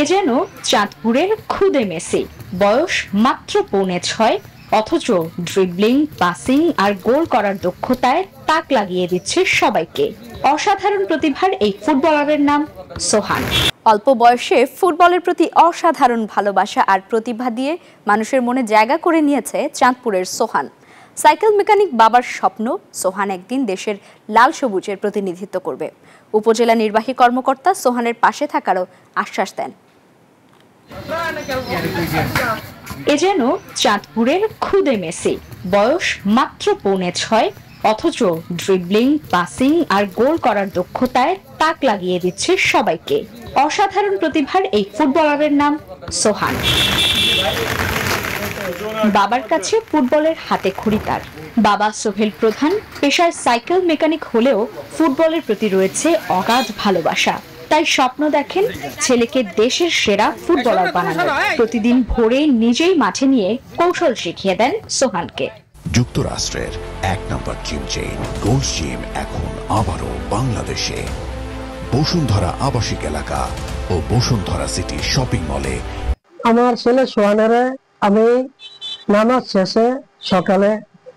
এ যেন চাঁদপুরের খুদে মেসি, বয়স মাত্র 6.25, অথচ ড্রিবলিং, পাসিং আর গোল করার দক্ষতায় তাক লাগিয়ে দিচ্ছে সবাইকে। অসাধারণ প্রতিভার এই ফুটবলারের নাম সোহান। অল্প বয়সে ফুটবলের প্রতি অসাধারণ ভালোবাসা আর প্রতিভা দিয়ে মানুষের মনে জায়গা করে নিয়েছে চাঁদপুরের সোহান। সাইকেল মেকানিক বাবার স্বপ্ন, সোহান একদিন দেশের লাল সবুজের প্রতিনিধিত্ব করবে। উপজেলা নির্বাহী কর্মকর্তা সোহানের পাশে থাকারও আশ্বাস দেন। এ যেন চাঁদপুরের খুদে মেসি, বয়স মাত্র 6.25, অথচ ড্রিবলিং, পাসিং আর গোল করার দক্ষতায় তাক লাগিয়ে দিচ্ছে সবাইকে। অসাধারণ প্রতিভার এই ফুটবলারের নাম সোহান। বাবার কাছে ফুটবলের হাতে খড়ি তার। বাবা সোহেল প্রধান পেশায় সাইকেল মেকানিক হলেও ফুটবলের প্রতি রয়েছে অগাধ ভালোবাসা। তাই স্বপ্ন দেখেন ছেলেকে দেশের সেরা ফুটবলার বানানো। প্রতিদিন ভোরে নিজেই মাঠে নিয়ে কৌশল শিখিয়ে দেন সোহানকে। যুক্তরাষ্ট্রের 1 নম্বর জিম চেইন গোল্ড জিম এখন আবারও বাংলাদেশে। বসুন্ধরা আবাসিক এলাকা ও বসুন্ধরা সিটি শপিং মলে। আমার ছেলে সোহানের আমি নামাজ শেষে সকালে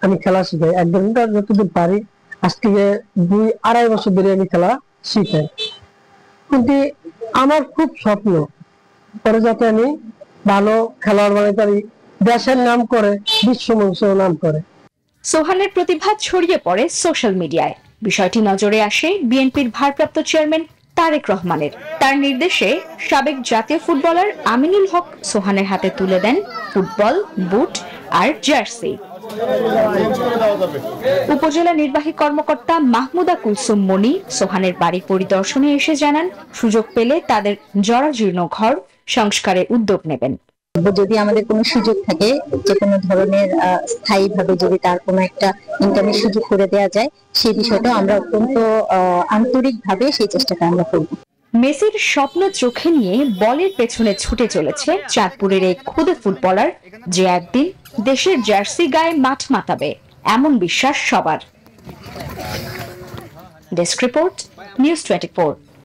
আমি খেলা শিখাই, 1 ঘন্টা যতদূর পারি। আজ থেকে 2-2.5 বছর ধরে আমি খেলা শিখাই। কিন্তু আমার খুব স্বপ্ন পরে যাতে আমি ভালো খেলোয়াড় বানাতে পারি, দেশের নাম করে, বিশ্ব মঞ্চে নাম করে। সোহানের প্রতিভা ছড়িয়ে পড়ে সোশ্যাল মিডিয়ায়। বিষয়টি নজরে আসে বিএনপির ভারপ্রাপ্ত চেয়ারম্যান তারেক রহমানের। তার নির্দেশে সাবেক জাতীয় ফুটবলার আমিনুল হক সোহানের হাতে তুলে দেন ফুটবল, বুট আর জার্সি। উপজেলা নির্বাহী কর্মকর্তা মাহমুদা কুলসুম মনি সোহানের বাড়ি পরিদর্শনে এসে জানান, সুযোগ পেলে তাদের জরাজীর্ণ ঘর সংস্কারে উদ্যোগ নেবেন। যদি আমাদের কোনো সুযোগ থাকে, যে কোনো ধরনের স্থায়ীভাবে যদি তার কোনো একটা ইনকামের সুযোগ করে দেওয়া যায়, সেই বিষয়টা আমরা অত্যন্ত আন্তরিকভাবে সেই চেষ্টাটা আমরা করব। মেসির স্বপ্ন চোখে নিয়ে বলের পেছনে ছুটে চলেছে চাঁদপুরের এই খুদে ফুটবলার, যে একদিন দেশের জার্সি গায়ে মাঠ মাতাবে, এমন বিশ্বাস সবার। Desk report, news 24।